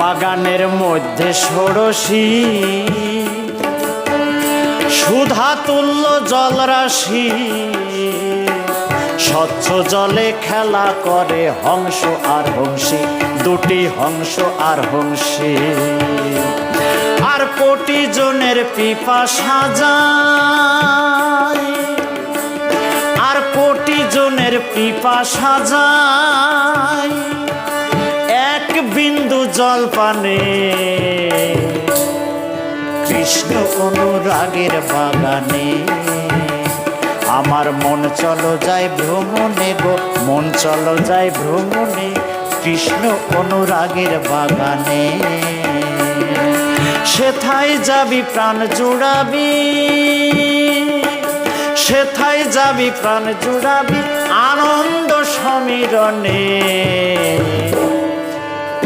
বাগানের মধ্যে ষোড়শী সুধা তুল্য জলরাশি স্বচ্ছ জলে খেলা করে হংস আর হংসী দুটি হংস আর হংসী আর কোটি জনের পিপাসা যায় আর কোটি জনের পিপাসা যায় এক বিন্দু জল পানে কৃষ্ণ অনুরাগের বাগানে আমার মন চলো যায় ভ্রমণে গো মন চলো যায় ভ্রমণে কৃষ্ণ অনুরাগের বাগানে সেথায় যাবি প্রাণ জুড়াবি সেথায় যাবি প্রাণ জুড়াবি আনন্দ সমীরণে